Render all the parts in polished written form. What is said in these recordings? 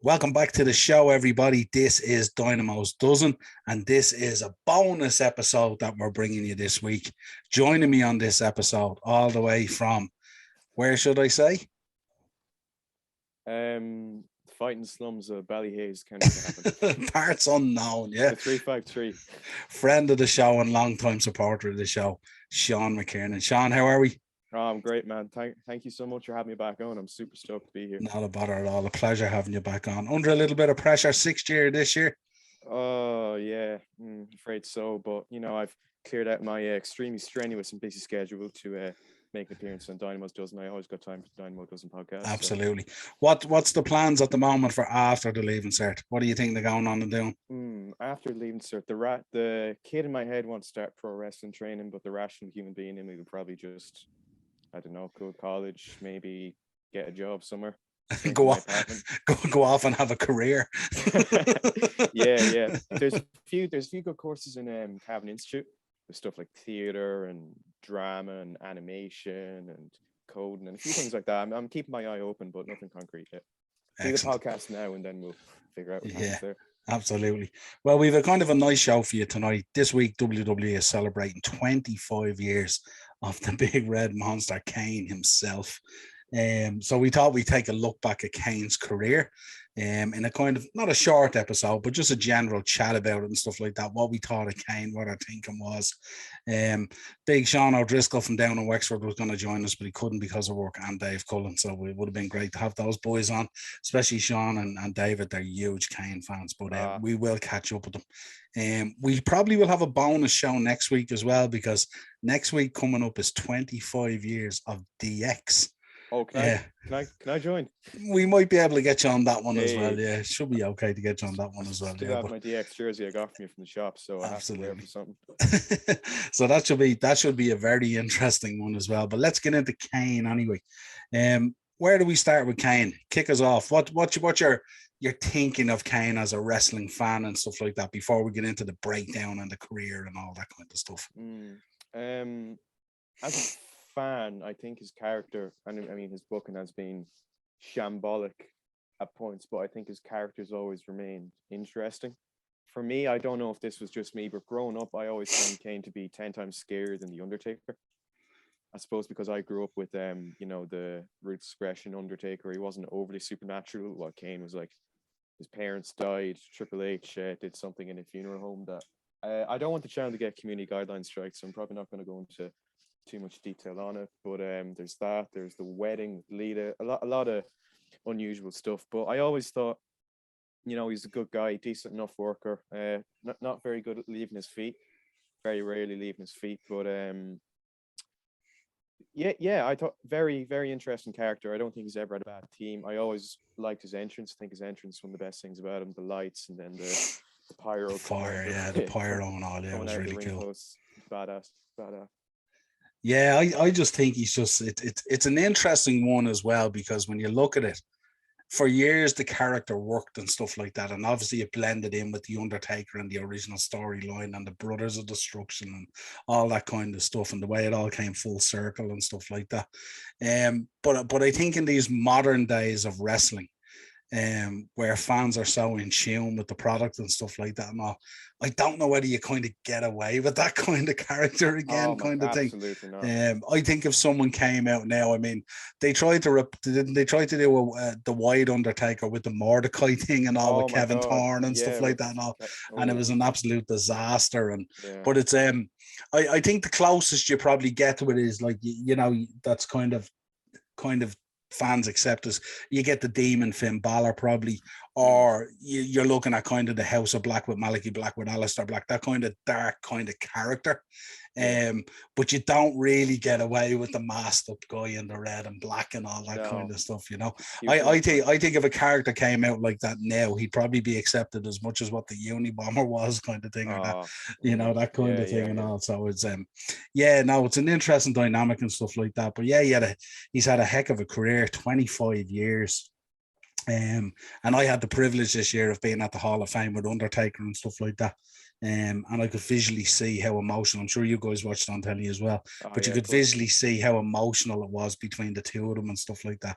Welcome back to the show, everybody. This is Dynamo's Dozen, and this is a bonus episode that we're bringing you this week. Joining me on this episode, all the way from, where should I say? Fighting slums of Ballyhaise, County. Parts unknown, yeah. The 353. Friend of the show and long-time supporter of the show, Sean McKiernan. Sean, how are we? Oh, I'm great, man. Thank you so much for having me back on. I'm super stoked to be here. Not a bother at all. A pleasure having you back on. Under a little bit of pressure, sixth year this year. Oh, yeah. Afraid so. But, I've cleared out my extremely strenuous and busy schedule to make an appearance on Dynamo's Dozen. I always got time for the Dynamo Dozen podcast. Absolutely. So. What's the plans at the moment for after the Leaving Cert? What do you think they're going on and doing? After Leaving Cert, the kid in my head wants to start pro wrestling training, but the rational human being in me would probably just, I don't know, go to college, maybe get a job somewhere. go off and have a career. yeah. There's a few good courses in Cavan Institute. There's stuff like theater and drama and animation and coding and a few things like that. I'm keeping my eye open, but nothing concrete yet. Do the podcast now and then we'll figure out what happens there. Absolutely. Well, we've a kind of a nice show for you tonight. This week, WWE is celebrating 25 years of the big red monster, Kane himself. So we thought we'd take a look back at Kane's career in a kind of, not a short episode, but just a general chat about it and stuff like that, what we thought of Kane, what our thinking was. Big Sean O'Driscoll from down in Wexford was going to join us, but he couldn't because of work, and Dave Cullen, so it would have been great to have those boys on, especially Sean and David. They're huge Kane fans, but we will catch up with them. We probably will have a bonus show next week as well, because next week coming up is 25 years of DX. Oh, can I join? We might be able to get you on that one as well. Yeah, it should be okay to get you on that one as well. Still have my DX jersey I got from you from the shop, so I have to wear it for something. So that should be a very interesting one as well. But let's get into Kane anyway. Where do we start with Kane? Kick us off. What's your thinking of Kane as a wrestling fan and stuff like that before we get into the breakdown and the career and all that kind of stuff? As a fan, I think his character, and I mean his booking has been shambolic at points, but I think his character's always remained interesting. For me, I don't know if this was just me, but growing up, I always found Kane to be 10 times scarier than the Undertaker. I suppose because I grew up with the Ruthless Aggression Undertaker. He wasn't overly supernatural, while Kane was like, his parents died, Triple H did something in a funeral home that I don't want the channel to get community guideline strikes, so I'm probably not going to go into too much detail on it, but there's the wedding with Lita, a lot of unusual stuff. But I always thought, he's a good guy, decent enough worker, not very good at leaving his feet, very rarely leaving his feet, but I thought very, very interesting character. I don't think he's ever had a bad team. I always liked his entrance. I think his entrance, one of the best things about him, the lights and then the pyro fire, the pyro and all, it was really cool. Badass. Yeah, I just think it's an interesting one as well, because when you look at it, for years the character worked and stuff like that, and obviously it blended in with the Undertaker and the original storyline and the Brothers of Destruction and all that kind of stuff, and the way it all came full circle and stuff like that. But I think in these modern days of wrestling, where fans are so in tune with the product and stuff like that and all, I don't know whether you kind of get away with that kind of character again, kind of thing. Not. I think if someone came out now, I mean, they tried to do the White Undertaker with the Mordecai thing and all with Kevin Thorne and stuff like that and all, and it was an absolute disaster. And but it's I think the closest you probably get to it is like, that's kind of fans accept us. You get the Demon Finn Balor probably, or you're looking at kind of the House of Black with Malachi Black, with Aleister Black, that kind of dark kind of character. But you don't really get away with the masked up guy in the red and black and all that kind of stuff, I think if a character came out like that now, he'd probably be accepted as much as what the Unabomber was, kind of thing, or that, that kind of thing and all. So it's it's an interesting dynamic and stuff like that. But he's had a heck of a career, 25 years. And I had the privilege this year of being at the Hall of Fame with Undertaker and stuff like that. And I could visually see how emotional, I'm sure you guys watched on telly as well, but you could visually see how emotional it was between the two of them and stuff like that.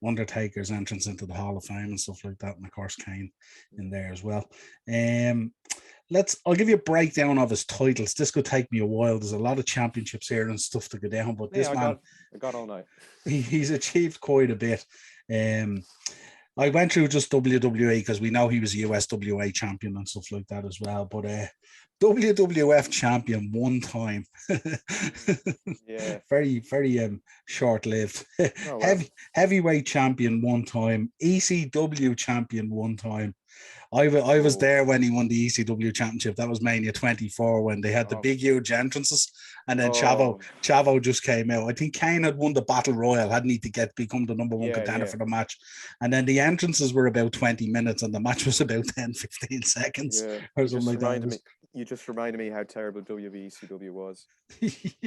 Undertaker's entrance into the Hall of Fame and stuff like that. And of course, Kane in there as well. I'll give you a breakdown of his titles. This could take me a while. There's a lot of championships here and stuff to go down, but this man, I got all night. He's achieved quite a bit. I went through just WWE because we know he was a USWA champion and stuff like that as well. But WWF champion one time. Yeah. Very, very short-lived. Oh, wow. Heavyweight champion one time. ECW champion one time. I was there when he won the ECW championship. That was Mania 24 when they had the big, huge entrances. And then Chavo just came out. I think Kane had won the Battle Royal, hadn't he, to become the number one contender for the match. And then the entrances were about 20 minutes and the match was about 10, 15 seconds or something like that. You just reminded me how terrible WCW was.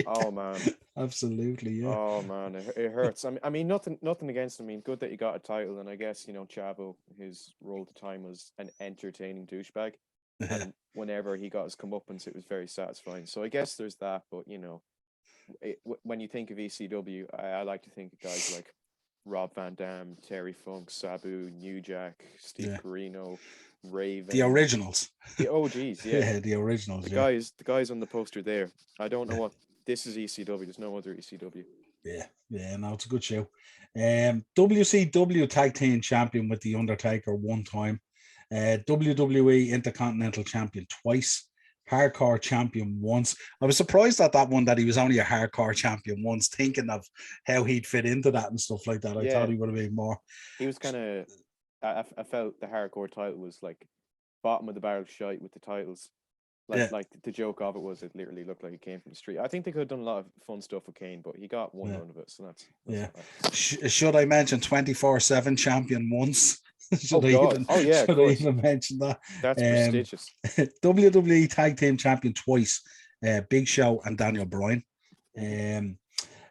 Oh, man. Absolutely, yeah. Oh, man, it hurts. I mean, nothing against him. I mean, good that you got a title. And I guess, Chavo, his role at the time was an entertaining douchebag. And whenever he got his comeuppance, it was very satisfying. So I guess there's that. But, when you think of ECW, I like to think of guys like Rob Van Dam, Terry Funk, Sabu, New Jack, Steve Corino, Raven. The originals. The OGs, yeah. Yeah, the originals. The guys on the poster there. I don't know what this is. ECW. There's no other ECW. Yeah, no, it's a good show. WCW Tag Team Champion with the Undertaker one time. WWE Intercontinental Champion twice. Hardcore Champion once. I was surprised at that one that he was only a Hardcore Champion once, thinking of how he'd fit into that and stuff like that. I thought he would have been more. He was kind of. I felt the Hardcore title was like bottom of the barrel shite with the titles. Like the joke of it was it literally looked like it came from the street. I think they could have done a lot of fun stuff with Kane, but he got one run of it, so that's Should I mention 24/7 champion once? Should I even mention that? That's prestigious. WWE Tag Team Champion twice, Big Show and Daniel Bryan.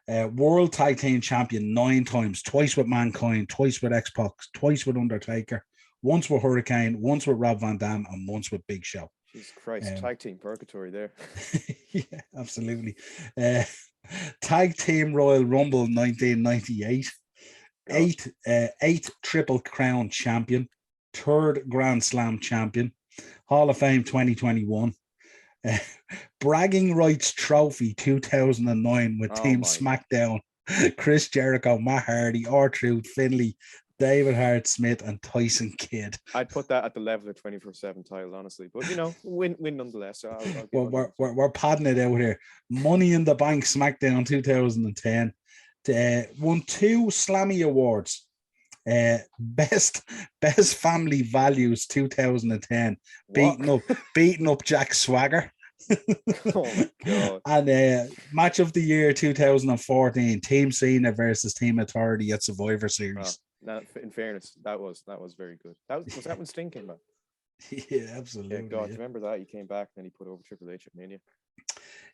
World Tag Team Champion 9 times, twice with Mankind, twice with XPac, twice with Undertaker, once with Hurricane, once with Rob Van Dam, and once with Big Show. Jesus Christ, tag team purgatory there. Yeah, absolutely. Tag Team Royal Rumble 1998. Eighth Triple Crown champion, 3rd Grand Slam champion, Hall of Fame 2021, Bragging Rights Trophy 2009 with Team SmackDown, Chris Jericho, Matt Hardy, R-Truth, Finlay, David Hart Smith, and Tyson Kidd. I'd put that at the level of 24/7 title, honestly, but win nonetheless. So we're padding it out here. Money in the Bank SmackDown 2010. Won 2 Slammy Awards. Best Family Values 2010. Beating up Jack Swagger. Oh my God. And Match of the Year 2014. Team Cena versus Team Authority at Survivor Series. In fairness, that was very good. Was that when Sting came back? Yeah, absolutely. Yeah, God, remember that? He came back and then he put over Triple H at Mania.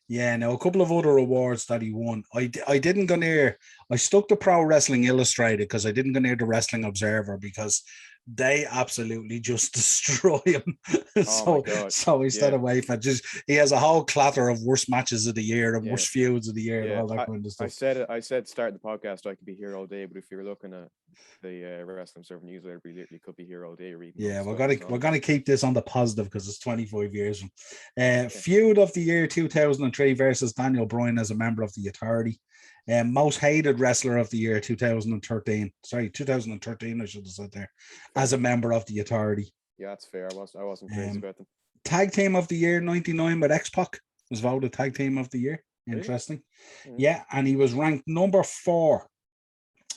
Yeah, now a couple of other awards that he won. I didn't go near. I stuck to Pro Wrestling Illustrated because I didn't go near the Wrestling Observer because they absolutely just destroy him. So he stayed away from it. He has a whole clatter of worst matches of the year and worst feuds of the year and all that kind of stuff. I said start the podcast I could be here all day, but if you're looking at the Wrestling Observer newsletter, we literally could be here all day reading. Yeah, we're gonna keep this on the positive because it's 25 years. Feud of the Year 2003 versus Daniel Bryan as a member of the Authority. Most Hated Wrestler of the Year 2013. Sorry, 2013 I should have said there. As a member of the Authority. Yeah, that's fair. I wasn't crazy about them. Tag Team of the Year 99 with XPac was voted Tag Team of the Year. Interesting. Really? Yeah, and he was ranked number 4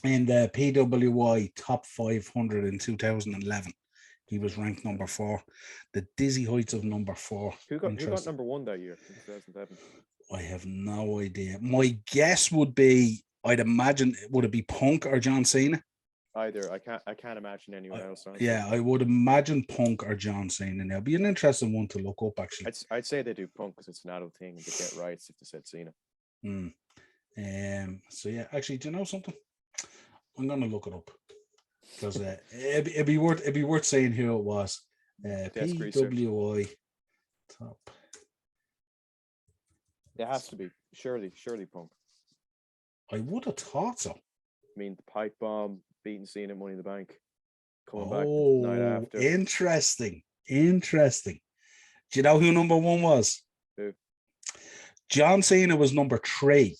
in the PWI Top 500 in 2011. He was ranked number 4. The dizzy heights of number 4. Who got number 1 that year in 2011? I have no idea. My guess would be, I'd imagine, would it be Punk or John Cena? Either. I can't imagine anyone else. Honestly. Yeah, I would imagine Punk or John Cena. Now, it'd be an interesting one to look up, actually. I'd say they do Punk because it's an adult thing and they get rights if they said Cena. So yeah, actually, do you know something? I'm gonna look it up. because it'd be worth saying who it was. Desk research. PWI top. It has to be surely Punk. I would have thought so. I mean, the pipe bomb, beating Cena at Money in the Bank, coming back the night after. Interesting. Do you know who number 1 was? Who? John Cena was number 3.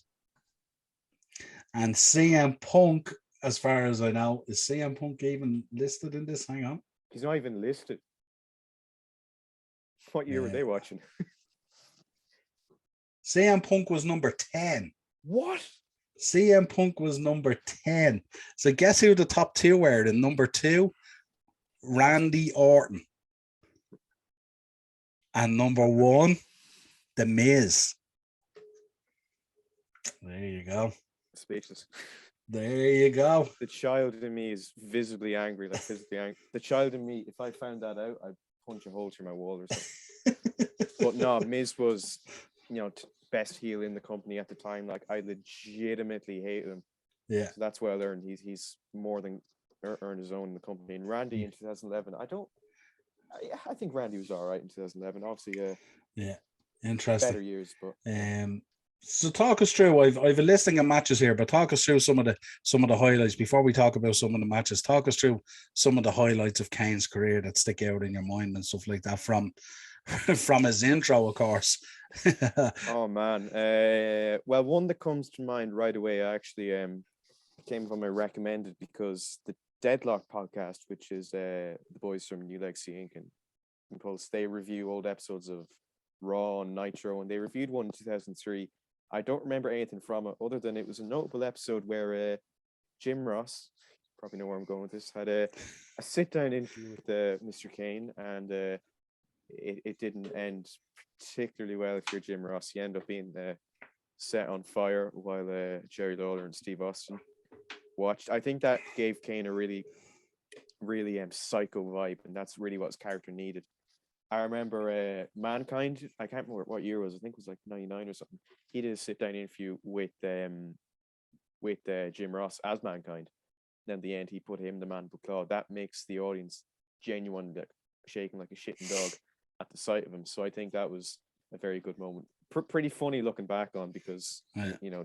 And CM Punk, as far as I know, is CM Punk even listed in this? Hang on. He's not even listed. What year were they watching? CM Punk was number 10. What? CM Punk was number 10. So guess who the top 2 were? In number 2, Randy Orton. And number 1, The Miz. There you go. Speechless. There you go. The child in me is visibly angry, like physically angry. The child in me, if I found that out, I'd punch a hole through my wall or something. But no, Miz was, best heel in the company at the time. Like, I legitimately hated him. Yeah. So that's why I learned he's more than earned his own in the company. And Randy in 2011, I think Randy was all right in 2011. Obviously, interesting. Better years, but so talk us through. I've a listing of matches here, but talk us through some of the highlights before we talk about some of the matches. Talk us through some of the highlights of Kane's career that stick out in your mind and stuff like that from his intro, of course. Oh man, well, one that comes to mind right away actually came from my recommended because the Deadlock podcast, which is the boys from New Legacy Inc. and Impulse, they review old episodes of Raw and Nitro, and they reviewed one in 2003. I don't remember anything from it other than it was a notable episode where Jim Ross, probably know where I'm going with this, had a sit-down interview with Mr. Kane, and it didn't end particularly well if you're Jim Ross. You end up being set on fire while Jerry Lawler and Steve Austin watched. I think that gave Kane a really, really psycho vibe, and that's really what his character needed. I remember Mankind, I can't remember what year it was, I think it was like 99 or something. He did a sit-down interview with Jim Ross as Mankind. Then at the end, he put him the mandible claw. That makes the audience genuinely shaking like a shitting dog at the sight of him. So I think that was a very good moment. Pretty funny looking back on because,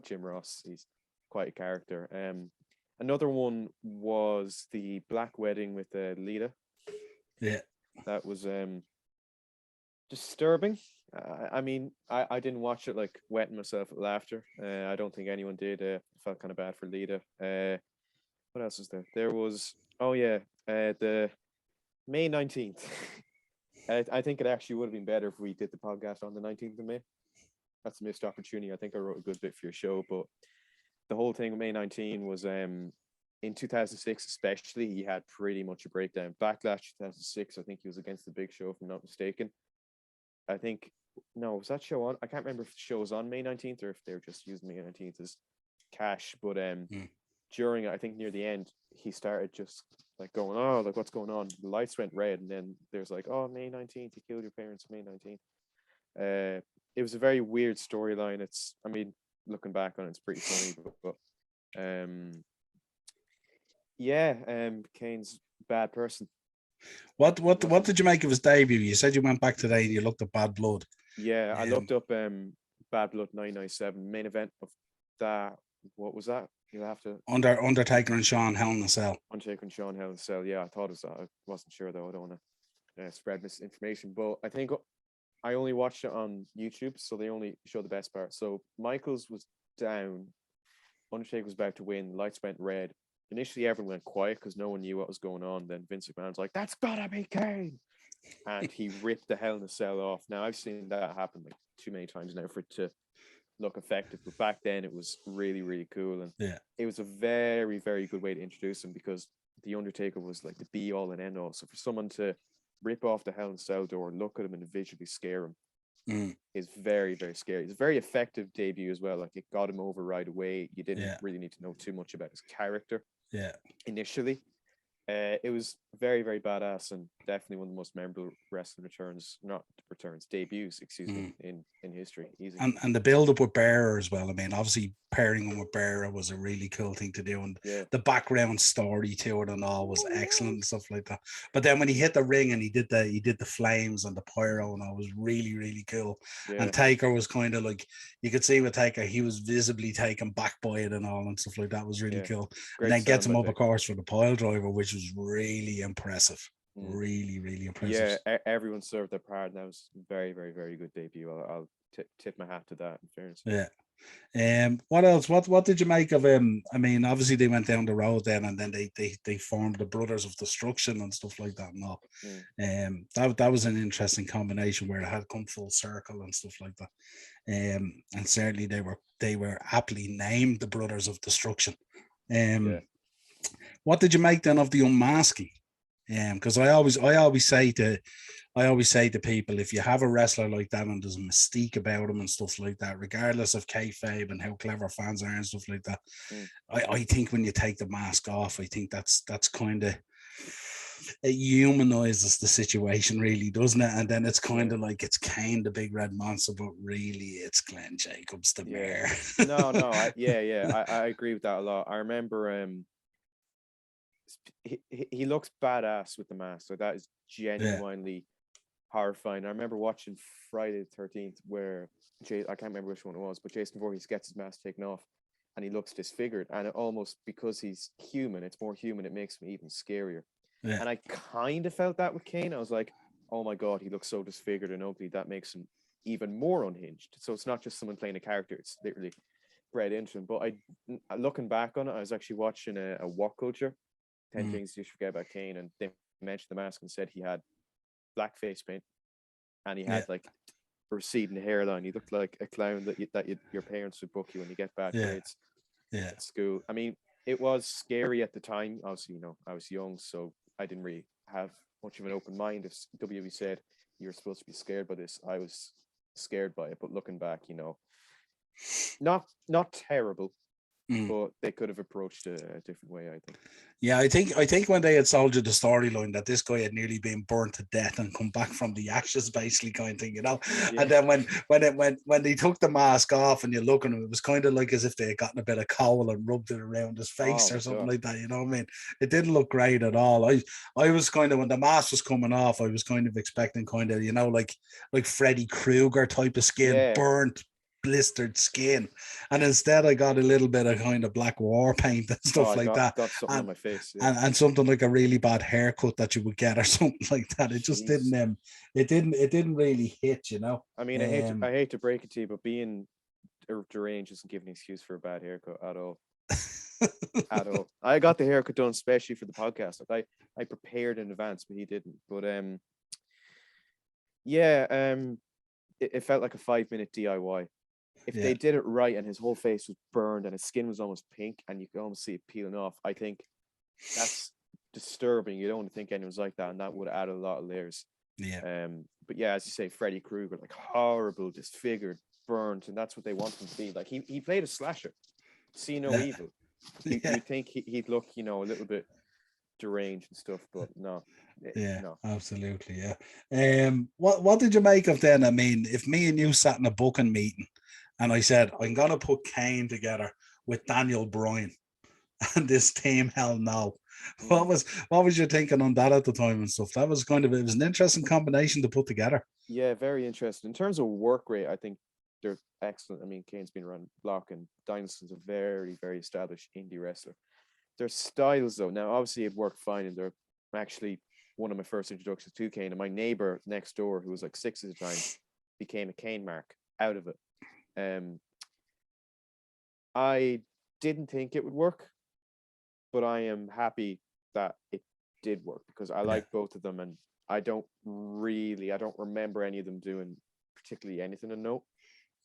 Jim Ross, he's quite a character. Another one was the Black Wedding with Lita. Yeah. That was disturbing. I didn't watch it like wetting myself with laughter. I don't think anyone did. I felt kind of bad for Lita. What else was there? There was, the May 19th. I think it actually would have been better if we did the podcast on the 19th of May. That's a missed opportunity. I think I wrote a good bit for your show, but the whole thing with May 19 was in 2006 especially, he had pretty much a breakdown. Backlash 2006, I think he was against the Big Show, if I'm not mistaken. Was that show on? I can't remember if the show was on May 19th or if they were just using May 19th as cash, but during it, I think near the end, he started just like going, oh, like what's going on? The lights went red, and then there's like, oh, May 19th, you killed your parents, May 19th. It was a very weird storyline. Looking back on it, it's pretty funny, but Kane's a bad person. What did you make of his debut? You said you went back today and you looked at Bad Blood. Yeah, I looked up Bad Blood 997 main event of that. What was that? You'll have to Undertaker and Sean Hell in a Cell. Undertaker and Sean Hell in a Cell. Yeah, I thought it was that. I wasn't sure though. I don't want to spread misinformation, but I think I only watched it on YouTube, so they only show the best part. So Michaels was down. Undertaker was about to win. Lights went red. Initially, everyone went quiet because no one knew what was going on. Then Vince McMahon's like, "That's gotta be Kane," and he ripped the Hell in a Cell off. Now I've seen that happen like too many times now for it to look effective, but back then it was really, really cool, and it was a very, very good way to introduce him because the Undertaker was like the be all and end all. So for someone to rip off the Hell in a Cell door, look at him and visually scare him is very, very scary. It's a very effective debut as well. Like it got him over right away. You didn't really need to know too much about his character. Yeah. Initially. It was very, very badass and definitely one of the most memorable wrestling debuts, excuse me, in history. Easy. And the build up with Bearer as well. I mean, obviously pairing him with Bearer was a really cool thing to do, and the background story to it and all was excellent and stuff like that. But then when he hit the ring and he did the flames and the pyro and all, was really, really cool. Yeah. And Taker was kind of like, you could see with Taker, he was visibly taken back by it and all and stuff like that. Was really cool. Great. And then gets him up, of course, for the pile driver, which was really impressive. Really, really impressive. Yeah, everyone served their part, and that was very, very, very good debut. I'll tip my hat to that, in fairness. Yeah. What else? What did you make of him? I mean, obviously they went down the road then, and then they formed the Brothers of Destruction and stuff like that and all. That was an interesting combination where it had come full circle and stuff like that. And certainly they were aptly named the Brothers of Destruction. What did you make then of the unmasking? Because I always say to people, if you have a wrestler like that and there's a mystique about him and stuff like that, regardless of kayfabe and how clever fans are and stuff like that, I think when you take the mask off, I think that's kind of, it humanizes the situation, really, doesn't it? And then it's kind of like it's Kane, the big red monster, but really it's Glenn Jacobs, the mayor. I agree with that a lot. I remember he looks badass with the mask, so that is genuinely horrifying. I remember watching Friday the 13th where I can't remember which one it was, but Jason Voorhees gets his mask taken off and he looks disfigured, and it almost, because he's human, it's more human, it makes me even scarier. And I kind of felt that with Kane. I was like, oh my god, he looks so disfigured and ugly, that makes him even more unhinged. So it's not just someone playing a character, it's literally bred into him. But looking back on it, I was actually watching a What Culture 10 Things You Should Forget About Kane, and they mentioned the mask and said he had black face paint and he had like a receding hairline. He looked like a clown that your parents would book you when you get bad grades at school. I mean, it was scary at the time. Obviously, I was young, so I didn't really have much of an open mind. If WWE said you're supposed to be scared by this, I was scared by it. But looking back, not terrible. But they could have approached it a different way, I think. Yeah, I think when they had sold you the storyline that this guy had nearly been burnt to death and come back from the ashes, basically, kind of thing, And then when they took the mask off and you look at him, it was kind of like as if they had gotten a bit of coal and rubbed it around his face or something like that. You know what I mean? It didn't look great at all. I was kind of, when the mask was coming off, I was kind of expecting kind of, like Freddy Krueger type of skin, burnt, blistered skin, and instead I got a little bit of kind of black war paint and stuff that. Got something on my face, and something like a really bad haircut that you would get or something like that. It just didn't. It didn't really hit, I mean, I hate to break it to you, but being deranged doesn't give an excuse for a bad haircut at all. At all. I got the haircut done especially for the podcast. Like I prepared in advance, but he didn't. But it felt like a 5-minute DIY. If they did it right and his whole face was burned and his skin was almost pink and you could almost see it peeling off, I think that's disturbing. You don't want to think anyone's like that, and that would add a lot of layers. But as you say, Freddy Krueger, like horrible, disfigured, burnt, and that's what they want him to be. Like he played a slasher. See no evil. You think he'd look, a little bit deranged and stuff, but no. No. Absolutely, what did you make of then? I mean, if me and you sat in a booking meeting and I said, I'm going to put Kane together with Daniel Bryan and this team, hell no. What was you thinking on that at the time and stuff? That was it was an interesting combination to put together. Yeah, very interesting. In terms of work rate, I think they're excellent. I mean, Kane's been around block and Dynaston's a very, very established indie wrestler. Their styles, though, now obviously it worked fine, and they're actually one of my first introductions to Kane. And my neighbor next door, who was like 6 at the time, became a Kane mark out of it. I didn't think it would work, but I am happy that it did work because I like both of them, and I don't remember any of them doing particularly anything to note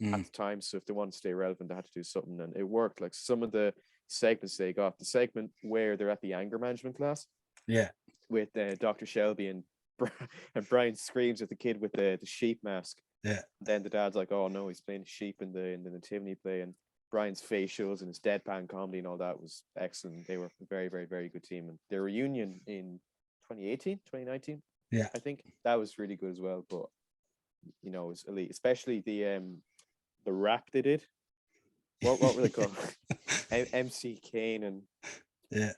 at the time. So if they wanted to stay relevant, they had to do something, and it worked. Like some of the segments they got, the segment where they're at the anger management class, with Dr. Shelby and Brian screams at the kid with the sheep mask. Then the dad's like, "Oh no, he's playing sheep in the nativity play," and Brian's facials and his deadpan comedy and all that was excellent. They were a very, very, very good team. And their reunion in 2018, 2019, Yeah. I think that was really good as well. But you know, it was elite, especially the rap they did. What were they called? MC Kane and Yeah.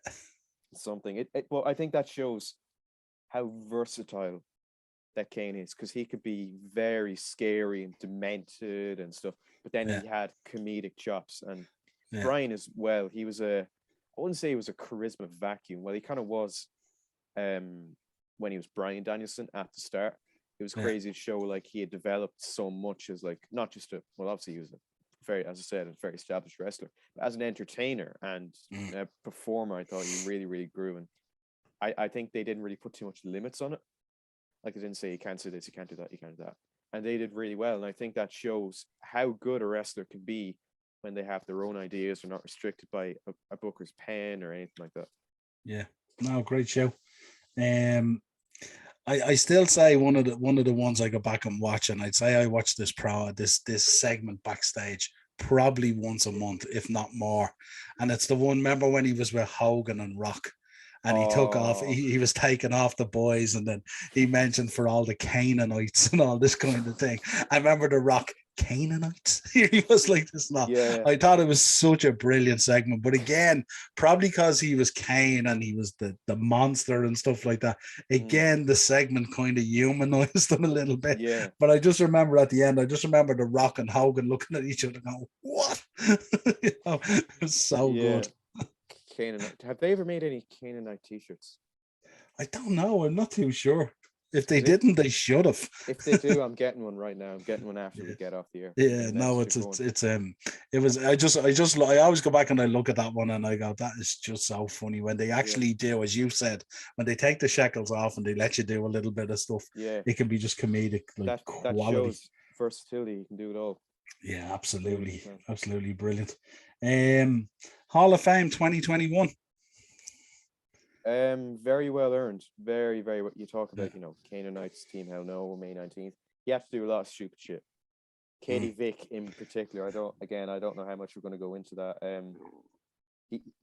something. Well, I think that shows how versatile that Kane is, because he could be very scary and demented and stuff, but then he had comedic chops. And Bryan as well, he was I wouldn't say he was a charisma vacuum. Well, he kind of was when he was Bryan Danielson at the start. It was crazy to show like he had developed so much as like not just obviously he was a very, as I said, a very established wrestler, but as an entertainer and a performer, I thought he really, really grew. And I think they didn't really put too much limits on it. Like they didn't say you can't do this, you can't do that, you can't do that. And they did really well. And I think that shows how good a wrestler can be when they have their own ideas, or not restricted by a booker's pen or anything like that. Yeah. No, great show. I still say one of the ones I go back and watch, and I'd say I watch this segment backstage probably once a month, if not more. And it's the one, remember when he was with Hogan and Rock? And he took off, he was taking off the boys, and then he mentioned for all the Canaanites and all this kind of thing. I remember the Rock, Canaanites. He was like this. I thought it was such a brilliant segment. But again, probably because he was Kane and he was the monster and stuff like that. Again, the segment kind of humanized him a little bit. Yeah. But I just remember at the end, the Rock and Hogan looking at each other going, what? You know, it was so good. Canaanite. Have they ever made any Canaanite t-shirts? I don't know. I'm not too sure. If they didn't, they should have. If they do, I'm getting one right now. I'm getting one after we get off the air. Yeah, no, it was. I always go back and I look at that one and I go, that is just so funny when they actually do, as you said, when they take the shekels off and they let you do a little bit of stuff. Yeah, it can be just comedic, like that quality. Shows versatility. You can do it all. Yeah, absolutely, absolutely brilliant. Hall of Fame 2021. Very well earned. Very, very. You talk about, Canaanites, Team Hell No, May 19th. You have to do a lot of stupid shit. Katie Vick in particular. I don't know how much we're going to go into that.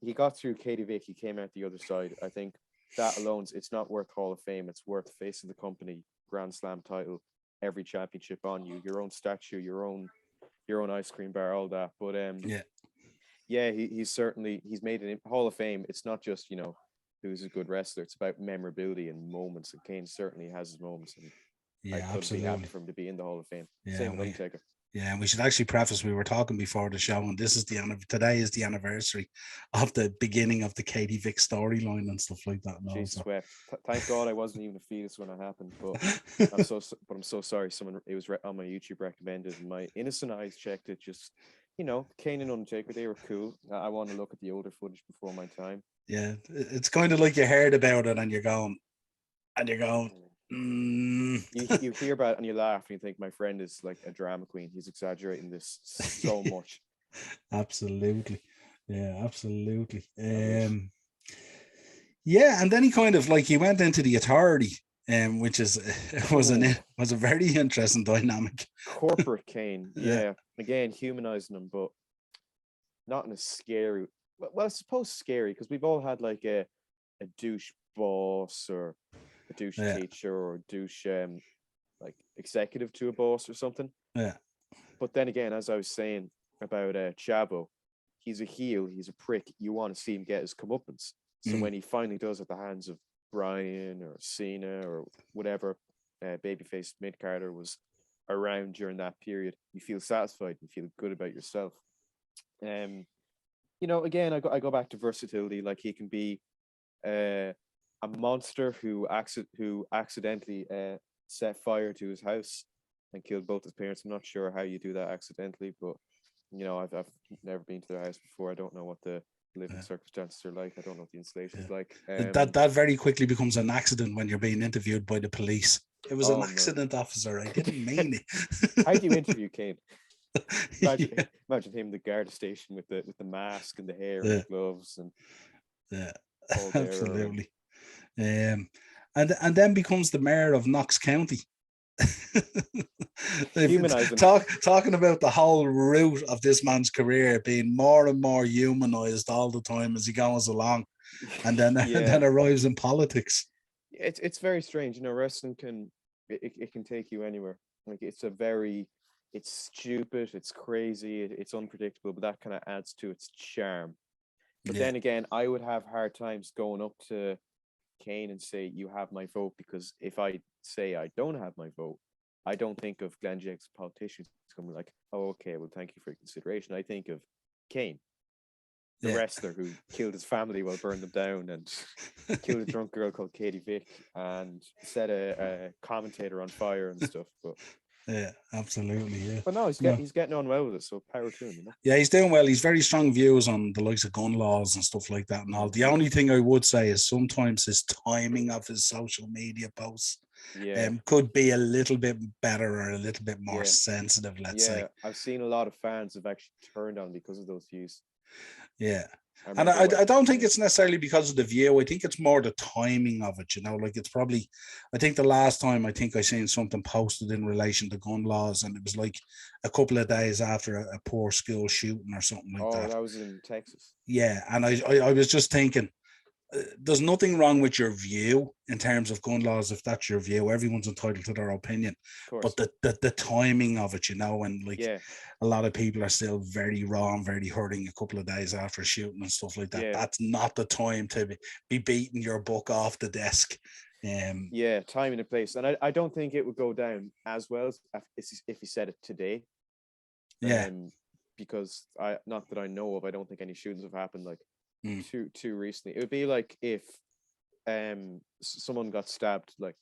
He got through Katie Vick. He came out the other side. I think that alone, it's not worth Hall of Fame. It's worth face of the company, Grand Slam title, every championship on you, your own statue, your own ice cream bar, all that. But he's made it in Hall of Fame. It's not just who's a good wrestler. It's about memorability and moments. And Kane certainly has his moments. And I couldn't be happy for him to be in the Hall of Fame. Same with Undertaker. Yeah, and we should actually preface, we were talking before the show, and today is the anniversary of the beginning of the Katie Vick storyline and stuff like that. Jesus wept. Thank God I wasn't even a fetus when it happened, but I'm so sorry. It was on my YouTube recommended, and my innocent eyes checked it. Just Kane and Undertaker, they were cool. I want to look at the older footage before my time. Yeah, it's kind of like you heard about it and you're going. You hear about it and you laugh and you think my friend is like a drama queen. He's exaggerating this so much. Absolutely. Yeah, absolutely. Yeah, and then he kind of he went into the Authority, which was a very interesting dynamic. Corporate Kane, yeah. Again, humanizing him, but not in a scary. Well, I suppose scary because we've all had like a douche boss or a douche teacher or a douche like executive to a boss or something. Yeah. But then again, as I was saying about Chavo, he's a heel, he's a prick. You want to see him get his comeuppance. So when he finally does at the hands of Bryan or Cena or whatever babyface mid-carder was around during that period, you feel satisfied, you feel good about yourself. Again, I go back to versatility. Like he can be a monster who accidentally set fire to his house and killed both his parents. I'm not sure how you do that accidentally, but I've never been to their house before. I don't know what the living circumstances are like. I don't know what the insulation is like. That very quickly becomes an accident when you're being interviewed by the police. It was an accident, officer. I didn't mean it. How do you interview Kane? Imagine him, the guard station with the mask and the hair and the gloves and absolutely. And then becomes the mayor of Knox County. Humanizing. Talking about the whole route of this man's career being more and more humanized all the time as he goes along, and then and then arrives in politics. It's very strange, you know. Wrestling can it can take you anywhere. Like it's stupid, it's crazy, it's unpredictable, but that kind of adds to its charm. But then again, I would have hard times going up to Kane and say, "You have my vote," because if I say I don't have my vote, I don't think of Glenn Jacobs, politicians, coming like, "Oh, okay, well, thank you for your consideration." I think of Kane, the wrestler who killed his family while burning them down, and killed a drunk girl called Katie Vick, and set a commentator on fire and stuff. But yeah, absolutely, yeah. But no, he's getting on well with it, so power to him, you know. Yeah, he's doing well. He's very strong views on the likes of gun laws and stuff like that and all. The only thing I would say is sometimes his timing of his social media posts could be a little bit better or a little bit more sensitive, let's say. I've seen a lot of fans have actually turned on because of those views. Yeah. And I don't think it's necessarily because of the view. I think it's more the timing of it, you know, like it's probably, I think the last time I seen something posted in relation to gun laws, and it was like a couple of days after a poor school shooting or something like that. Oh, that was in Texas. Yeah. And I was just thinking, there's nothing wrong with your view in terms of gun laws. If that's your view, everyone's entitled to their opinion, but the timing of it, you know, and like a lot of people are still very raw and very hurting a couple of days after shooting and stuff like that. That's not the time to be beating your book off the desk. Timing and place, and I don't think it would go down as well if he said it today. Because not that I know of, I don't think any shootings have happened like too recently. It would be like if someone got stabbed like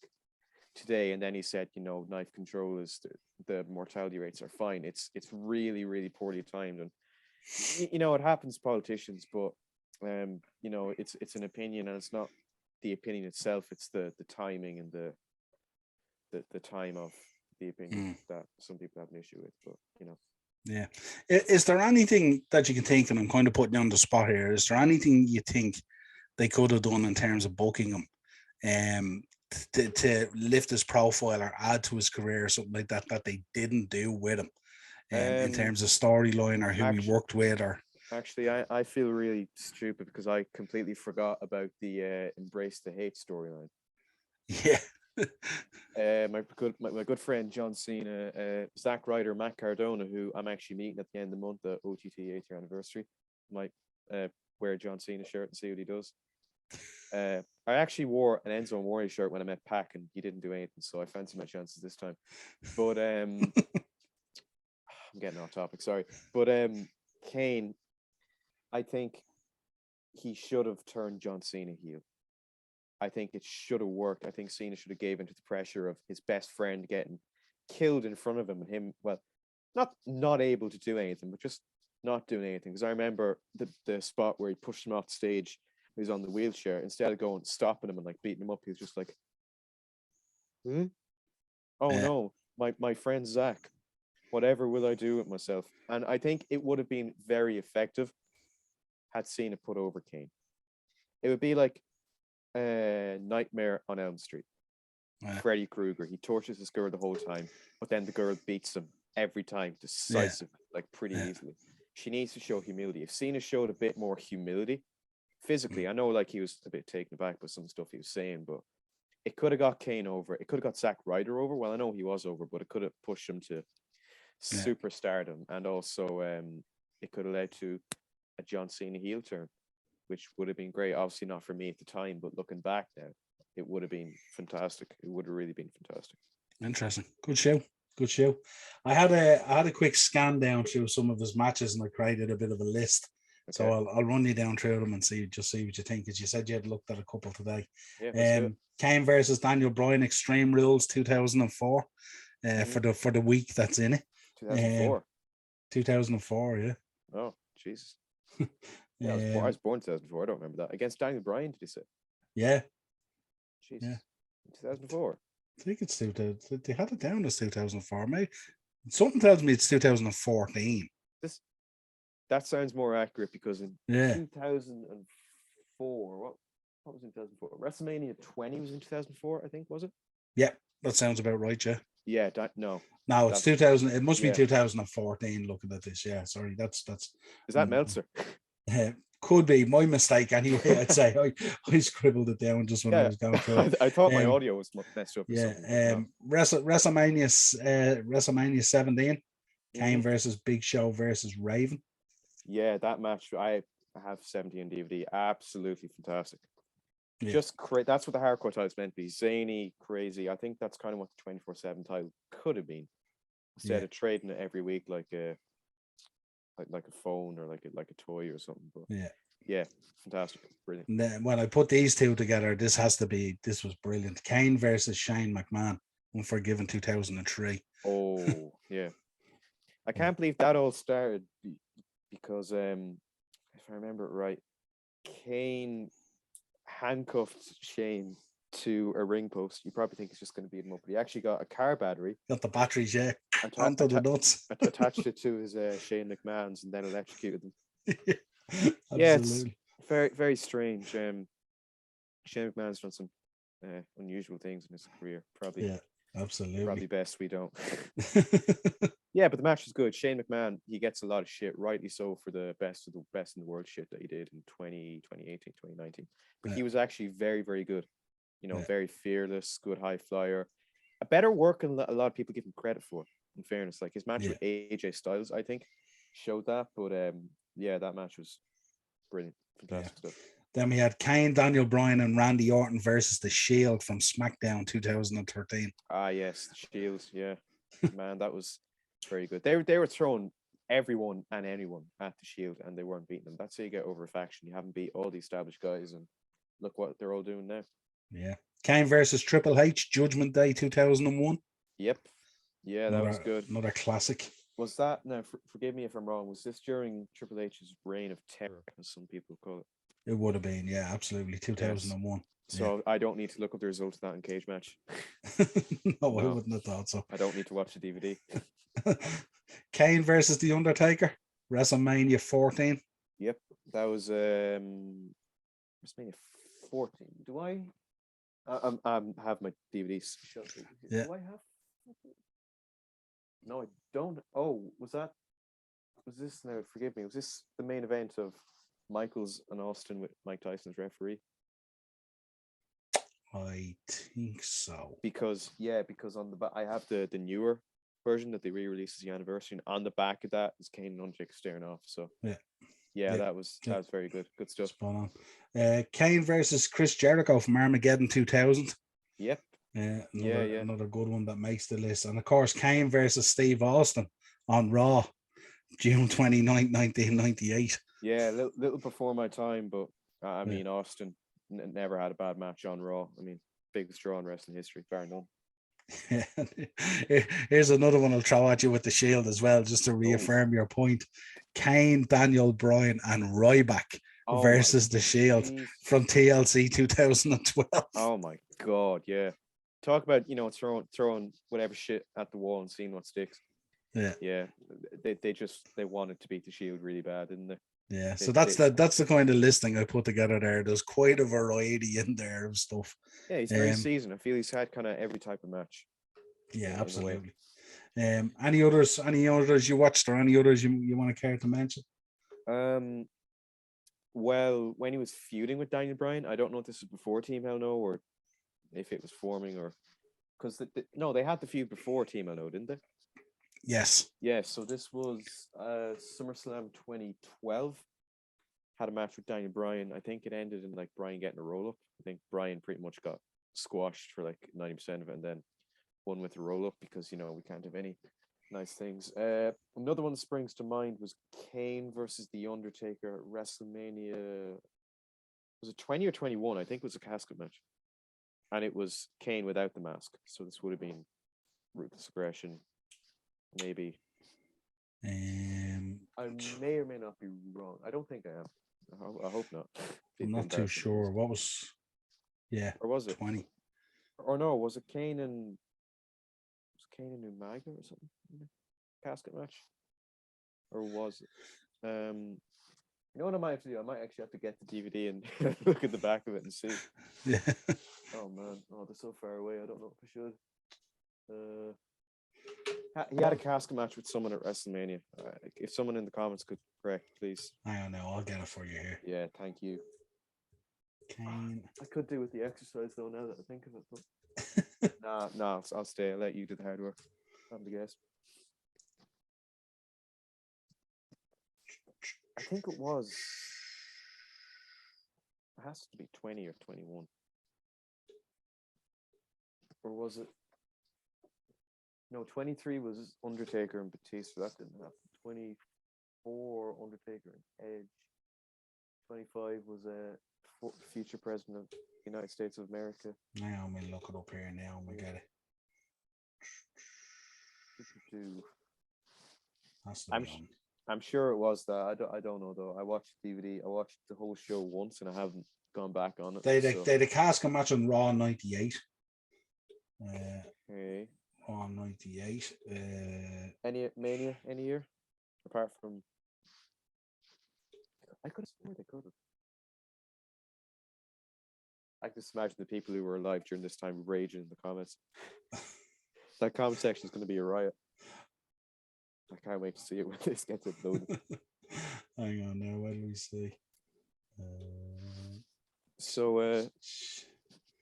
today, and then he said, you know, knife control is the mortality rates are fine. It's really, really poorly timed, and you know, it happens to politicians, but you know, it's an opinion, and it's not the opinion itself, it's the timing and the time of the opinion that some people have an issue with. But you know. Yeah. Is there anything that you can think, and I'm kind of putting you on the spot here, is there anything you think they could have done in terms of booking him to lift his profile or add to his career or something like that they didn't do with him in terms of storyline or who he worked with? Or actually, I feel really stupid because I completely forgot about the Embrace the Hate storyline. Yeah. My good friend John Cena, Zack Ryder, Matt Cardona, who I'm actually meeting at the end of the month, the OTT 8th year anniversary, might wear a John Cena shirt and see what he does. I actually wore an Enzo Amore shirt when I met Pac, and he didn't do anything, so I fancy my chances this time. But I'm getting off topic, sorry. But Kane, I think he should have turned John Cena heel. I think it should have worked. I think Cena should have gave into the pressure of his best friend getting killed in front of him, and him, well, not able to do anything, but just not doing anything. Because I remember the spot where he pushed him off the stage, he was on the wheelchair. Instead of going stopping him and like beating him up, he was just like, oh no, my friend Zach, whatever will I do with myself? And I think it would have been very effective had Cena put over Kane. It would be like Nightmare on Elm Street. Freddy Krueger, he tortures this girl the whole time, but then the girl beats him every time decisively, like pretty easily. She needs to show humility. If Cena showed a bit more humility physically, I know like he was a bit taken aback by some stuff he was saying, but it could have got Kane over. It could have got Zack Ryder over. Well, I know he was over, but it could have pushed him to superstardom, and also it could have led to a John Cena heel turn, which would have been great. Obviously not for me at the time, but looking back now, it would have been fantastic. It would have really been fantastic. Interesting. Good show. I had a quick scan down through some of his matches, and I created a bit of a list. Okay. So I'll run you down through them and see what you think. As you said, you had looked at a couple today. Kane versus Daniel Bryan, Extreme Rules 2004. For the week that's in it. 2004. 2004, yeah. Oh, Jesus. Yeah, I was born in 2004. I don't remember that. Against Daniel Bryan, did you say? Yeah. Jesus. Yeah. 2004. I think it's they had it down as 2004. Maybe something tells me it's 2014. That sounds more accurate because in 2004, what was in 2004? WrestleMania 20 was in 2004, I think, was it? Yeah, that sounds about right, yeah. Yeah, no. No, it's 2000. It must be yeah. 2014. Looking at this, yeah. Sorry, that's. Is that Meltzer? Could be my mistake anyway. I'd say I scribbled it down just when I was going through it. I thought my audio was messed up. Yeah. WrestleMania. WrestleMania 17. Kane versus Big Show versus Raven. Yeah, that match. I have 17 DVD. Absolutely fantastic. Yeah. Just that's what the hardcore title's meant to be. Zany, crazy. I think that's kind of what the 24/7 title could have been, instead of trading it every week like a phone or like a toy or something. But yeah, fantastic, brilliant. And then when I put these two together, this was brilliant. Kane versus Shane McMahon, Unforgiven 2003. Oh yeah, I can't believe that all started because if I remember it right, Kane handcuffed Shane to a ring post. You probably think he's just going to beat him up, but he actually got a car battery. Got the batteries, yeah. Onto the nuts. Attached it to his Shane McMahon's and then electrocuted them. Yeah, it's very, very strange. Shane McMahon's done some unusual things in his career. Probably, yeah, absolutely. Probably best we don't. Yeah, but the match is good. Shane McMahon, he gets a lot of shit, rightly so, for the best in the world shit that he did in 2018, 2019. But he was actually very, very good. You know, very fearless, good high flyer. A better work than a lot of people give him credit for, in fairness. Like his match with AJ Styles, I think, showed that. But yeah, that match was brilliant. Fantastic stuff. Then we had Kane, Daniel Bryan, and Randy Orton versus The Shield from SmackDown 2013. Ah, yes, The Shield. Yeah, man, that was very good. They were throwing everyone and anyone at The Shield, and they weren't beating them. That's how you get over a faction. You haven't beat all the established guys, and look what they're all doing now. Yeah. Kane versus Triple H, Judgment Day 2001. Yep. Yeah, that was good. Another classic. Was that, now forgive me if I'm wrong, was this during Triple H's reign of terror, as some people call it? It would have been, yeah, absolutely. 2001. Yes. So I don't need to look up the result of that in Cage Match. No, I wouldn't have thought so. I don't need to watch the DVD. Kane versus The Undertaker, WrestleMania 14. Yep, that was WrestleMania 14. Do I have my DVDs? Yeah. Do I have? No, I don't. Oh, was this, now forgive me, was this the main event of Michaels and Austin with Mike Tyson as referee? I think so. Because on the back, I have the newer version that they re-released as the anniversary, and on the back of that is Kane and Undertaker staring off. So yeah, that was very good. Good stuff. Spot on. Kane versus Chris Jericho from Armageddon 2000. Yep. Another good one that makes the list. And of course, Kane versus Steve Austin on Raw, June 29th, 1998. Yeah, little before my time, but I mean, Austin never had a bad match on Raw. I mean, biggest draw in wrestling history, bar none. Here's another one I'll throw at you with the Shield as well, just to reaffirm your point. Kane, Daniel Bryan, and Ryback versus the Shield from TLC 2012. Oh my God, yeah. Talk about, throwing whatever shit at the wall and seeing what sticks. Yeah. They wanted to beat the Shield really bad, didn't they? Yeah, so that's the kind of listing I put together there. There's quite a variety in there of stuff. Yeah, he's very seasoned. I feel he's had kind of every type of match. Yeah, absolutely. Any others you watched, or any others you want to care to mention? Well, when he was feuding with Daniel Bryan, I don't know if this was before Team Hell No or if it was forming, or because they had the feud before Team Hell No, didn't they? Yes. Yeah, so this was SummerSlam 2012. Had a match with Daniel Bryan. I think it ended in like Bryan getting a roll up. I think Bryan pretty much got squashed for like 90% of it, and then won with a roll up because we can't have any nice things. Another one that springs to mind was Kane versus The Undertaker, WrestleMania. Was it 20 or 21? I think it was a casket match, and it was Kane without the mask. So this would have been Ruthless Aggression. Maybe. I may or may not be wrong. I don't think I am. I hope not. I'm not too sure. What was? Yeah. Or was it 20? Or no? Was it Kane and Umaga or something? Casket match. Or was it? You know what I might have to do? I might actually have to get the DVD and look at the back of it and see. Yeah. Oh man. Oh, they're so far away. I don't know if I should. He had a casket match with someone at WrestleMania. If someone in the comments could correct, please. I don't know. I'll get it for you here. Yeah, thank you. Kane. I could do with the exercise though. Now that I think of it, but no, I'll stay. I'll let you do the hard work. I'm the guest. I think it was. It has to be 20 or 21. Or was it? No, 23 was Undertaker and Batista. That didn't happen. 24, Undertaker and Edge. 25 was a future president of the United States of America. Now I'm going to look it up here now and we get it. I'm sure it was that. I don't know though. I watched DVD. I watched the whole show once and I haven't gone back on it. They had a casket match on Raw 98. Okay. Raw 98. Any Mania any year? Apart from I could have sworn they could have. I can just imagine the people who were alive during this time raging in the comments. That comment section is going to be a riot. I can't wait to see it when this gets uploaded. Hang on now, what do we see? So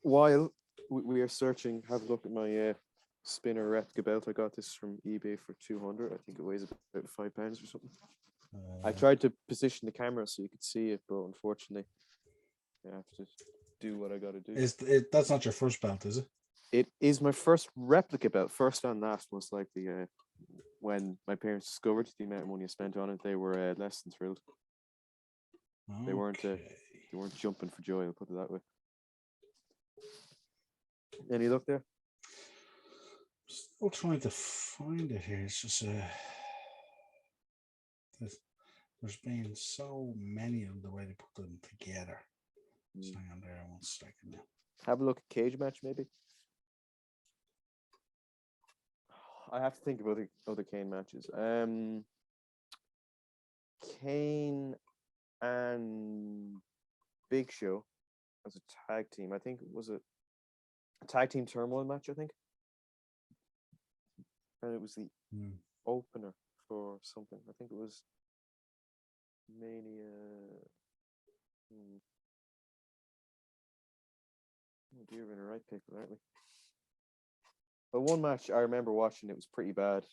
while we are searching, have a look at my spinner replica belt. I got this from eBay for 200. I think it weighs about 5 pounds or something. I tried to position the camera so you could see it, but unfortunately, I have to do what I got to do. That's not your first belt, is it? It is my first replica belt, first and last, most likely. When my parents discovered the amount of money I spent on it, they were less than thrilled. Okay. They weren't jumping for joy. I'll put it that way. Any look there? Still trying to find it here. It's just there's been so many of the way they put them together. So hang on there 1 second now. Have a look at cage match, maybe. I have to think about the other Kane matches. Kane and Big Show as a tag team. I think it was a tag team turmoil match, I think. And it was the opener for something. I think it was Mania. Oh dear, we're in a right pickle, aren't we? But one match I remember watching, it was pretty bad.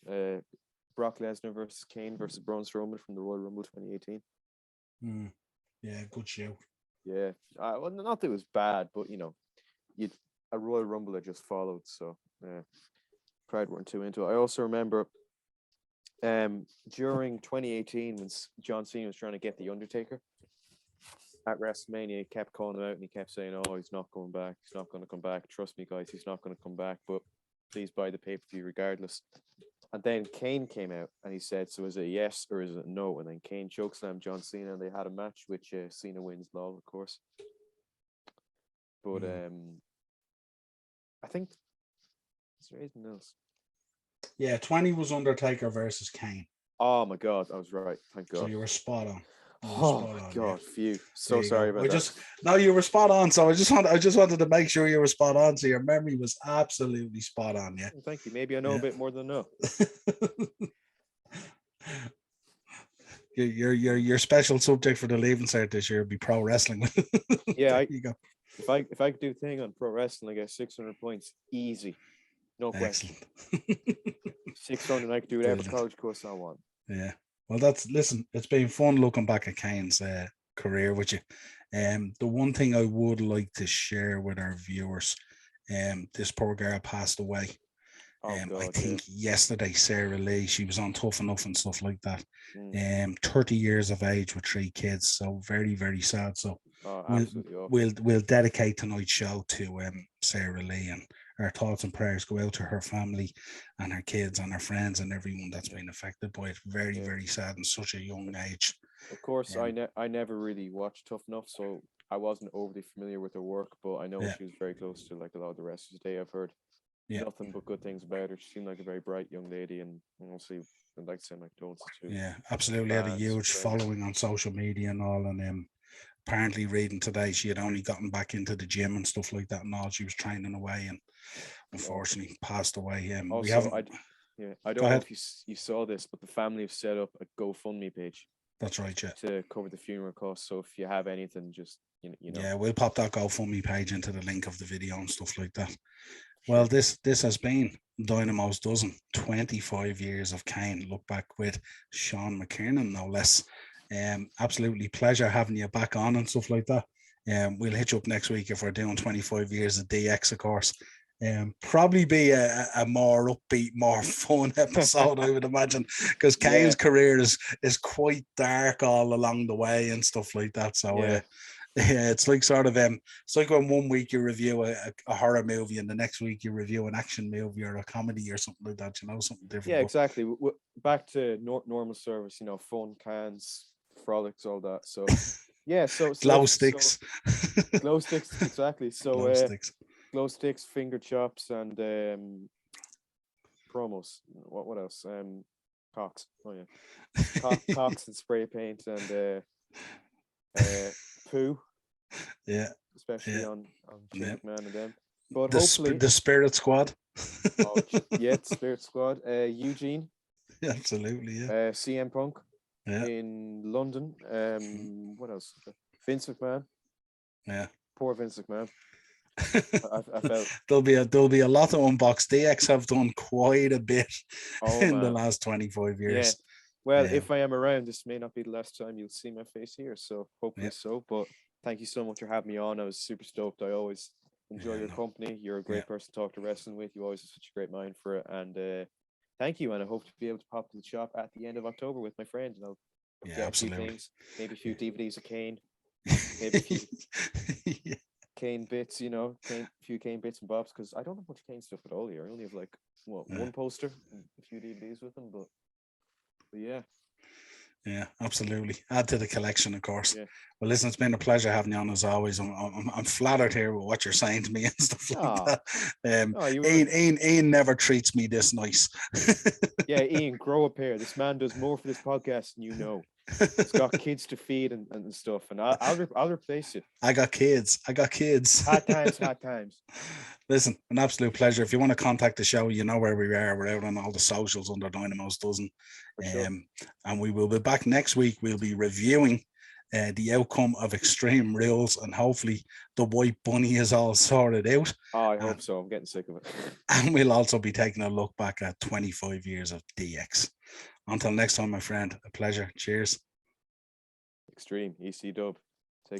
Brock Lesnar versus Kane versus Braun Strowman from the Royal Rumble 2018. Yeah, good show. Yeah, well, not that it was bad, but a Royal Rumble had just followed, so crowd weren't too into it. I also remember during 2018 when John Cena was trying to get the Undertaker at WrestleMania, he kept calling him out and he kept saying, "Oh, he's not coming back. He's not going to come back. Trust me, guys, he's not going to come back. But please buy the pay-per-view regardless." And then Kane came out and he said, "So is it a yes or is it a no?" And then Kane chokeslammed John Cena and they had a match, which Cena wins, lol, of course. But I think is there anything else? Yeah, 20 was Undertaker versus Kane. Oh my God, I was right. Thank God. So you were spot on. Oh my God, phew. So sorry about that. No, you were spot on. So I just wanted to make sure you were spot on. So your memory was absolutely spot on. Yeah. Well, thank you. Maybe I know a bit more than I know. your special subject for the leaving cert this year would be pro wrestling. Yeah, you go. If I could do a thing on pro wrestling, I get 600 points easy, no question. 600, I could do whatever college course I want. Yeah. Well, listen, it's been fun looking back at Kane's career with you. The one thing I would like to share with our viewers, this poor girl passed away. God, I think yesterday, Sarah Lee, she was on Tough Enough and stuff like that. 30 years of age with 3 kids, so very, very sad. So we'll dedicate tonight's show to Sarah Lee, and our thoughts and prayers go out to her family and her kids and her friends and everyone that's been affected by it. Very, very sad in such a young age. Of course, I never really watched Tough Enough, so I wasn't overly familiar with her work, but I know she was very close to like a lot of the rest of the day. I've heard nothing but good things about her. She seemed like a very bright young lady, and honestly, I'd like to send my condolences to her. Yeah, absolutely. Had a huge following on social media and all, and apparently reading today she had only gotten back into the gym and stuff like that and all. She was training away and unfortunately passed away. Also, Yeah, I Go don't know ahead. if you saw this, but the family have set up a GoFundMe page That's right, yeah. to cover the funeral costs. So if you have anything, just you know. Yeah, we'll pop that GoFundMe page into the link of the video and stuff like that. Sure. Well, this has been Dynamo's Dozen, 25 years of Kane. Look back with Sean McKiernan, no less. Absolutely pleasure having you back on and stuff like that. We'll hit you up next week if we're doing 25 years of DX, of course. Probably be a more upbeat, more fun episode, I would imagine, because Kane's career is quite dark all along the way and stuff like that. So yeah, it's like sort of it's like when one week you review a horror movie and the next week you review an action movie or a comedy or something like that, something different. Yeah, exactly. Back to normal service, fun, cans, frolics, all that. So yeah, so glow sticks. Glow sticks, exactly. So glow sticks, finger chops, and promos. What else? Cocks. Oh yeah, cocks and spray paint and poo. Yeah, especially on McMahon and them. But hopefully the Spirit Squad. Spirit Squad. Eugene. Absolutely, yeah. CM Punk in London. What else? Vince McMahon. Yeah. Poor Vince McMahon. I felt there'll be a lot to unbox. DX have done quite a bit in the last 25 years. Yeah. Well, if I am around, this may not be the last time you'll see my face here, so hopefully so. But thank you so much for having me on. I was super stoked. I always enjoy your company. You're a great person to talk to wrestling with. You always have such a great mind for it. And thank you. And I hope to be able to pop to the shop at the end of October with my friend. And I'll get absolutely. A few things, maybe a few DVDs of Kane, maybe a few Kane bits, a few Kane bits and bobs, because I don't have much Kane stuff at all here. I only have one poster and a few DVDs with them, but yeah, absolutely. Add to the collection, of course. Yeah. Well, listen, it's been a pleasure having you on as always. I'm flattered here with what you're saying to me and stuff like that. Ian never treats me this nice. Yeah, Ian, grow up here. This man does more for this podcast than you know. He's got kids to feed and stuff, and I'll replace you. I got kids. Hard times. Listen, an absolute pleasure. If you want to contact the show, you know where we are. We're out on all the socials under Dynamo's Dozen. Sure. And we will be back next week. We'll be reviewing the outcome of Extreme Rules, and hopefully the White Bunny is all sorted out. Oh, I hope so. I'm getting sick of it. And we'll also be taking a look back at 25 years of DX. Until next time, my friend, a pleasure. Cheers. Extreme EC Dub.